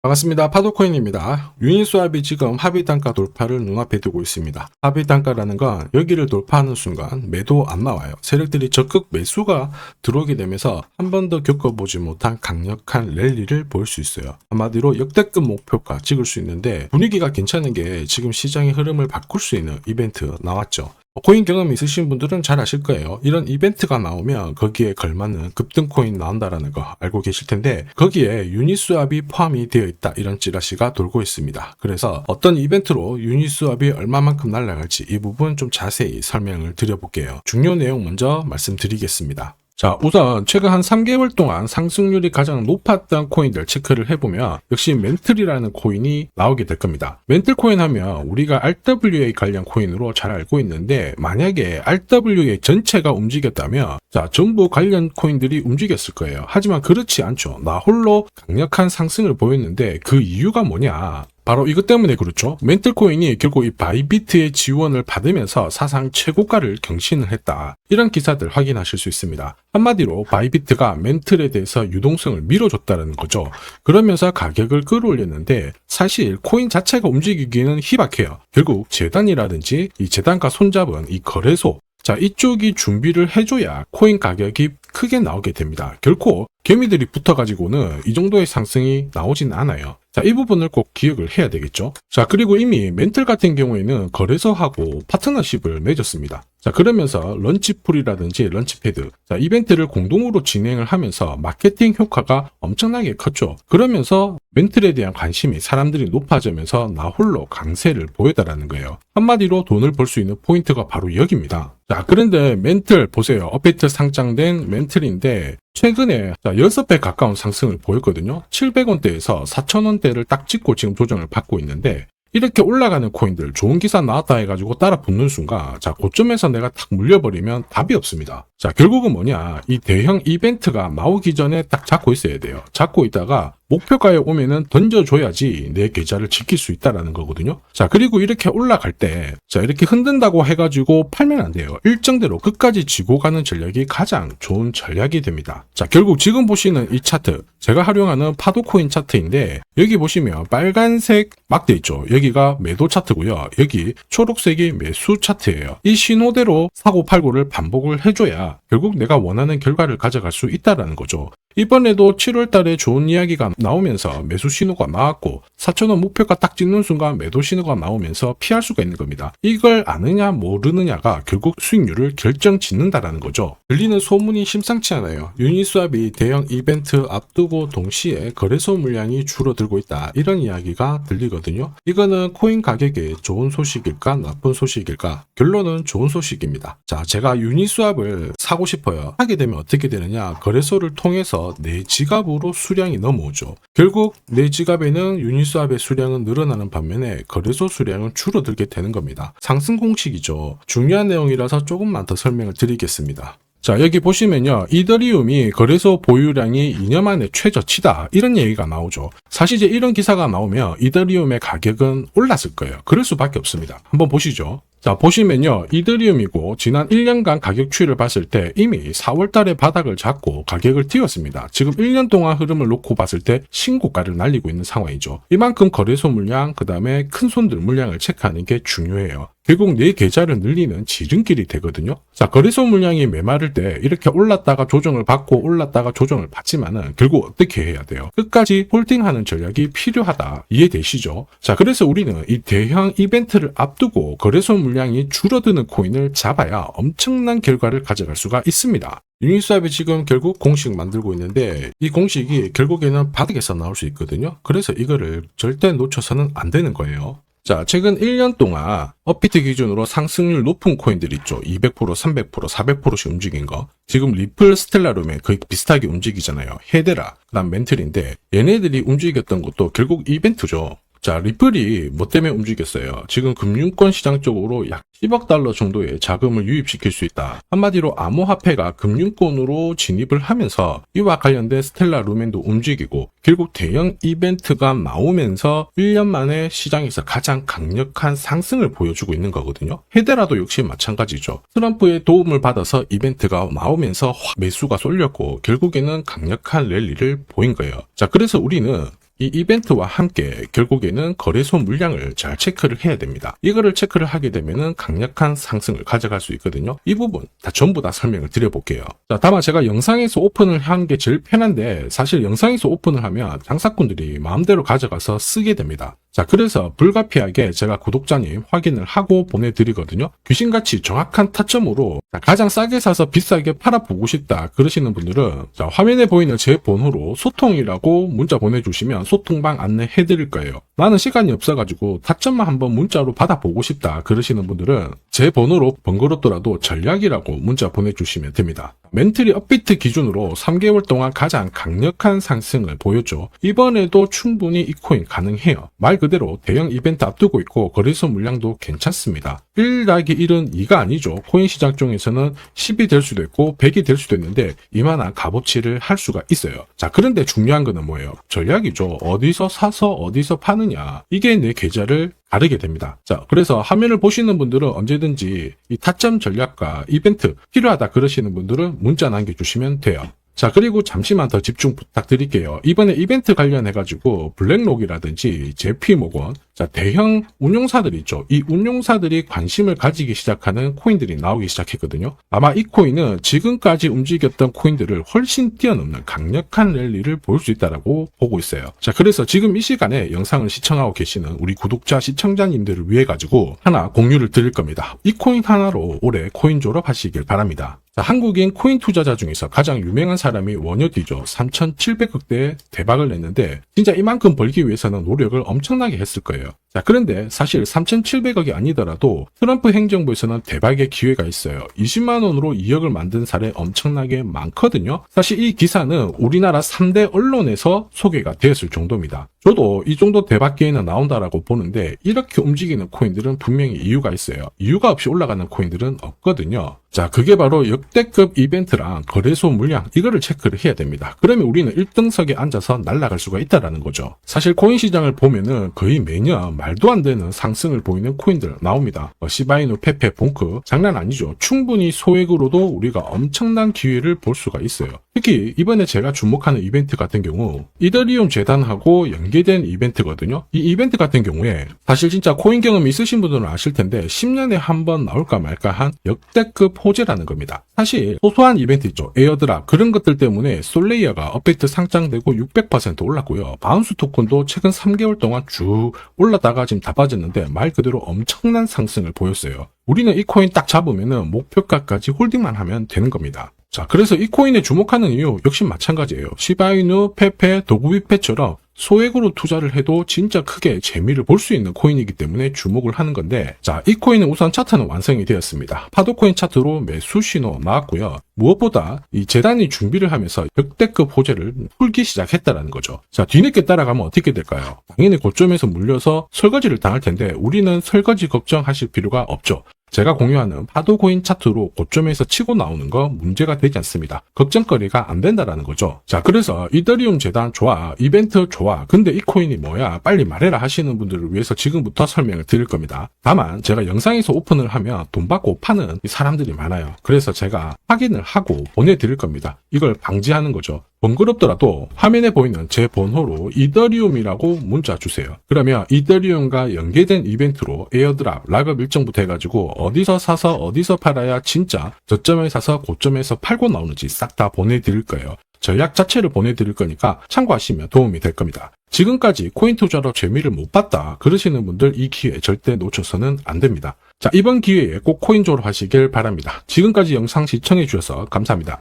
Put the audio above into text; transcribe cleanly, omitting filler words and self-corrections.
반갑습니다. 파도코인입니다. 유니스왑이 지금 합의 단가 돌파를 눈앞에 두고 있습니다. 합의 단가라는 건 여기를 돌파하는 순간 매도 안 나와요. 세력들이 적극 매수가 들어오게 되면서 한 번 더 겪어보지 못한 강력한 랠리를 볼 수 있어요. 한마디로 역대급 목표가 찍을 수 있는데 분위기가 괜찮은 게 지금 시장의 흐름을 바꿀 수 있는 이벤트 나왔죠. 코인 경험이 있으신 분들은 잘 아실 거예요. 이런 이벤트가 나오면 거기에 걸맞는 급등 코인 나온다라는 거 알고 계실 텐데 거기에 유니스왑이 포함이 되어 있다 이런 찌라시가 돌고 있습니다. 그래서 어떤 이벤트로 유니스왑이 얼마만큼 날아갈지 이 부분 좀 자세히 설명을 드려볼게요. 중요 내용 먼저 말씀드리겠습니다. 자, 우선 최근 한 3개월 동안 상승률이 가장 높았던 코인들 체크를 해보면 역시 멘틀이라는 코인이 나오게 될 겁니다. 멘틀 코인 하면 우리가 RWA 관련 코인으로 잘 알고 있는데 만약에 RWA 전체가 움직였다면 자, 전부 관련 코인들이 움직였을 거예요. 하지만 그렇지 않죠. 나 홀로 강력한 상승을 보였는데 그 이유가 뭐냐? 바로 이것 때문에 그렇죠. 멘틀 코인이 결국 이 바이비트의 지원을 받으면서 사상 최고가를 경신을 했다. 이런 기사들 확인하실 수 있습니다. 한마디로 바이비트가 멘틀에 대해서 유동성을 밀어줬다는 거죠. 그러면서 가격을 끌어올렸는데 사실 코인 자체가 움직이기는 희박해요. 결국 재단이라든지 이 재단과 손잡은 이 거래소 자, 이쪽이 준비를 해줘야 코인 가격이 크게 나오게 됩니다. 결코 개미들이 붙어가지고는 이 정도의 상승이 나오진 않아요. 자, 이 부분을 꼭 기억을 해야 되겠죠. 자, 그리고 이미 멘틀 같은 경우에는 거래소하고 파트너십을 맺었습니다. 자, 그러면서 런치풀이라든지 런치패드, 자, 이벤트를 공동으로 진행을 하면서 마케팅 효과가 엄청나게 컸죠. 그러면서 멘틀에 대한 관심이 사람들이 높아지면서 나 홀로 강세를 보였다라는 거예요. 한마디로 돈을 벌 수 있는 포인트가 바로 여기입니다. 자, 그런데 멘틀 보세요. 업비트 상장된 멘틀인데 최근에 6배 가까운 상승을 보였거든요. 700원대에서 4,000원대를 딱 찍고 지금 조정을 받고 있는데 이렇게 올라가는 코인들 좋은 기사 나왔다 해가지고 따라 붙는 순간 자, 고점에서 내가 탁 물려버리면 답이 없습니다. 자, 결국은 뭐냐, 이 대형 이벤트가 나오기 전에 딱 잡고 있어야 돼요. 잡고 있다가 목표가에 오면은 던져줘야지 내 계좌를 지킬 수 있다라는 거거든요. 자, 그리고 이렇게 올라갈 때, 자, 이렇게 흔든다고 해가지고 팔면 안 돼요. 일정대로 끝까지 지고 가는 전략이 가장 좋은 전략이 됩니다. 자, 결국 지금 보시는 이 차트, 제가 활용하는 파도코인 차트인데, 여기 보시면 빨간색 막대 있죠. 여기가 매도 차트고요. 여기 초록색이 매수 차트예요. 이 신호대로 사고 팔고를 반복을 해줘야 결국 내가 원하는 결과를 가져갈 수 있다라는 거죠. 이번에도 7월 달에 좋은 이야기가 나오면서 매수 신호가 나왔고 4,000원 목표가 딱 찍는 순간 매도 신호가 나오면서 피할 수가 있는 겁니다. 이걸 아느냐 모르느냐가 결국 수익률을 결정짓는다라는 거죠. 들리는 소문이 심상치 않아요. 유니스왑이 대형 이벤트 앞두고 동시에 거래소 물량이 줄어들고 있다. 이런 이야기가 들리거든요. 이거는 코인 가격에 좋은 소식일까 나쁜 소식일까? 결론은 좋은 소식입니다. 자, 제가 유니스왑을 사고 싶어요. 하게 되면 어떻게 되느냐? 거래소를 통해서 내 지갑으로 수량이 넘어오죠. 결국 내 지갑에는 유니스왑의 수량은 늘어나는 반면에 거래소 수량은 줄어들게 되는 겁니다. 상승 공식이죠. 중요한 내용이라서 조금만 더 설명을 드리겠습니다. 자, 여기 보시면요. 이더리움이 거래소 보유량이 2년 만에 최저치다. 이런 얘기가 나오죠. 사실 이제 이런 기사가 나오면 이더리움의 가격은 올랐을 거예요. 그럴 수밖에 없습니다. 한번 보시죠. 자, 보시면요. 이더리움이고 지난 1년간 가격 추이를 봤을 때 이미 4월 달에 바닥을 잡고 가격을 띄웠습니다. 지금 1년 동안 흐름을 놓고 봤을 때 신고가를 날리고 있는 상황이죠. 이만큼 거래소 물량, 그 다음에 큰 손들 물량을 체크하는 게 중요해요. 결국 내 계좌를 늘리는 지름길이 되거든요. 자, 거래소 물량이 메마를 때 이렇게 올랐다가 조정을 받고 올랐다가 조정을 받지만은 결국 어떻게 해야 돼요? 끝까지 홀딩하는 전략이 필요하다. 이해되시죠? 자, 그래서 우리는 이 대형 이벤트를 앞두고 거래소 물량이 줄어드는 코인을 잡아야 엄청난 결과를 가져갈 수가 있습니다. 유니스왑이 지금 결국 공식 만들고 있는데 이 공식이 결국에는 바닥에서 나올 수 있거든요. 그래서 이거를 절대 놓쳐서는 안 되는 거예요. 자, 최근 1년 동안 업비트 기준으로 상승률 높은 코인들 있죠. 200%, 300%, 400%씩 움직인 거. 지금 리플, 스텔라룸에 거의 비슷하게 움직이잖아요. 헤데라, 그다음 멘틀인데 얘네들이 움직였던 것도 결국 이벤트죠. 자, 리플이 뭐 때문에 움직였어요? 지금 금융권 시장 쪽으로 약 10억 달러 정도의 자금을 유입시킬 수 있다. 한마디로 암호화폐가 금융권으로 진입을 하면서 이와 관련된 스텔라 루멘도 움직이고 결국 대형 이벤트가 나오면서 1년 만에 시장에서 가장 강력한 상승을 보여주고 있는 거거든요. 헤데라도 역시 마찬가지죠. 트럼프의 도움을 받아서 이벤트가 나오면서 매수가 쏠렸고 결국에는 강력한 랠리를 보인 거예요. 자, 그래서 우리는 이 이벤트와 함께 결국에는 거래소 물량을 잘 체크를 해야 됩니다. 이거를 체크를 하게 되면은 강력한 상승을 가져갈 수 있거든요. 이 부분 전부 다 설명을 드려볼게요. 자, 다만 제가 영상에서 오픈을 한 게 제일 편한데 사실 영상에서 오픈을 하면 장사꾼들이 마음대로 가져가서 쓰게 됩니다. 자, 그래서 불가피하게 제가 구독자님 확인을 하고 보내드리거든요. 귀신같이 정확한 타점으로 가장 싸게 사서 비싸게 팔아보고 싶다 그러시는 분들은 자, 화면에 보이는 제 번호로 소통이라고 문자 보내주시면 소통방 안내해드릴 거예요. 나는 시간이 없어가지고 타점만 한번 문자로 받아보고 싶다 그러시는 분들은 제 번호로 번거롭더라도 전략이라고 문자 보내주시면 됩니다. 멘틀리 업비트 기준으로 3개월 동안 가장 강력한 상승을 보였죠. 이번에도 충분히 이 코인 가능해요. 말 그대로 대형 이벤트 앞두고 있고 거래소 물량도 괜찮습니다. 1 더하기 1은 2가 아니죠. 코인 시장 중에서는 10이 될 수도 있고 100이 될 수도 있는데 이만한 값어치를 할 수가 있어요. 자, 그런데 중요한 거는 뭐예요? 전략이죠. 어디서 사서 어디서 파느냐. 이게 내 계좌를 가르게 됩니다. 자, 그래서 화면을 보시는 분들은 언제든지 이 타점 전략과 이벤트 필요하다 그러시는 분들은 문자 남겨주시면 돼요. 자, 그리고 잠시만 더 집중 부탁드릴게요. 이번에 이벤트 관련해가지고 블랙록이라든지 JP모건, 자, 대형 운용사들 있죠. 이 운용사들이 관심을 가지기 시작하는 코인들이 나오기 시작했거든요. 아마 이 코인은 지금까지 움직였던 코인들을 훨씬 뛰어넘는 강력한 랠리를 보일 수 있다고 보고 있어요. 자, 그래서 지금 이 시간에 영상을 시청하고 계시는 우리 구독자, 시청자님들을 위해 가지고 하나 공유를 드릴 겁니다. 이 코인 하나로 올해 코인 졸업하시길 바랍니다. 자, 한국인 코인 투자자 중에서 가장 유명한 사람이 원효디죠. 3,700억대 대박을 냈는데 진짜 이만큼 벌기 위해서는 노력을 엄청나게 했을 거예요. 자, 그런데 사실 3,700억이 아니더라도 트럼프 행정부에서는 대박의 기회가 있어요. 20만 원으로 2억을 만든 사례 엄청나게 많거든요. 사실 이 기사는 우리나라 3대 언론에서 소개가 되었을 정도입니다. 저도 이 정도 대박 기회는 나온다라고 보는데 이렇게 움직이는 코인들은 분명히 이유가 있어요. 이유가 없이 올라가는 코인들은 없거든요. 자, 그게 바로 역대급 이벤트랑 거래소 물량 이거를 체크를 해야 됩니다. 그러면 우리는 1등석에 앉아서 날아갈 수가 있다라는 거죠. 사실 코인 시장을 보면은 거의 매년 말도 안 되는 상승을 보이는 코인들 나옵니다. 시바이누, 페페, 봉크 장난 아니죠. 충분히 소액으로도 우리가 엄청난 기회를 볼 수가 있어요. 특히 이번에 제가 주목하는 이벤트 같은 경우 이더리움 재단하고 연계된 이벤트거든요. 이 이벤트 같은 경우에 사실 진짜 코인 경험이 있으신 분들은 아실 텐데 10년에 한 번 나올까 말까 한 역대급 호재라는 겁니다. 사실 소소한 이벤트 있죠. 에어드랍 그런 것들 때문에 솔레이어가 업데이트 상장되고 600% 올랐고요. 바운스 토큰도 최근 3개월 동안 쭉 올랐다가 지금 다 빠졌는데 말 그대로 엄청난 상승을 보였어요. 우리는 이 코인 딱 잡으면은 목표가까지 홀딩만 하면 되는 겁니다. 자, 그래서 이 코인에 주목하는 이유 역시 마찬가지예요. 시바이누, 페페, 도구비페처럼 소액으로 투자를 해도 진짜 크게 재미를 볼 수 있는 코인이기 때문에 주목을 하는 건데 자, 이 코인은 우선 차트는 완성이 되었습니다. 파도코인 차트로 매수 신호 나왔고요. 무엇보다 이 재단이 준비를 하면서 역대급 호재를 풀기 시작했다라는 거죠. 자, 뒤늦게 따라가면 어떻게 될까요? 당연히 고점에서 물려서 설거지를 당할 텐데 우리는 설거지 걱정하실 필요가 없죠. 제가 공유하는 파도코인 차트로 고점에서 치고 나오는 거 문제가 되지 않습니다. 걱정거리가 안 된다라는 거죠. 자, 그래서 이더리움 재단 좋아, 이벤트 좋아, 근데 이 코인이 뭐야? 빨리 말해라 하시는 분들을 위해서 지금부터 설명을 드릴 겁니다. 다만 제가 영상에서 오픈을 하면 돈 받고 파는 사람들이 많아요. 그래서 제가 확인을 하고 보내드릴 겁니다. 이걸 방지하는 거죠. 번거롭더라도 화면에 보이는 제 번호로 이더리움이라고 문자 주세요. 그러면 이더리움과 연계된 이벤트로 에어드랍, 락업 일정부터 해가지고 어디서 사서 어디서 팔아야 진짜 저점에 사서 고점에서 팔고 나오는지 싹 다 보내드릴 거예요. 전략 자체를 보내드릴 거니까 참고하시면 도움이 될 겁니다. 지금까지 코인 투자로 재미를 못 봤다 그러시는 분들 이 기회 절대 놓쳐서는 안 됩니다. 자, 이번 기회에 꼭 코인 졸업하시길 바랍니다. 지금까지 영상 시청해 주셔서 감사합니다.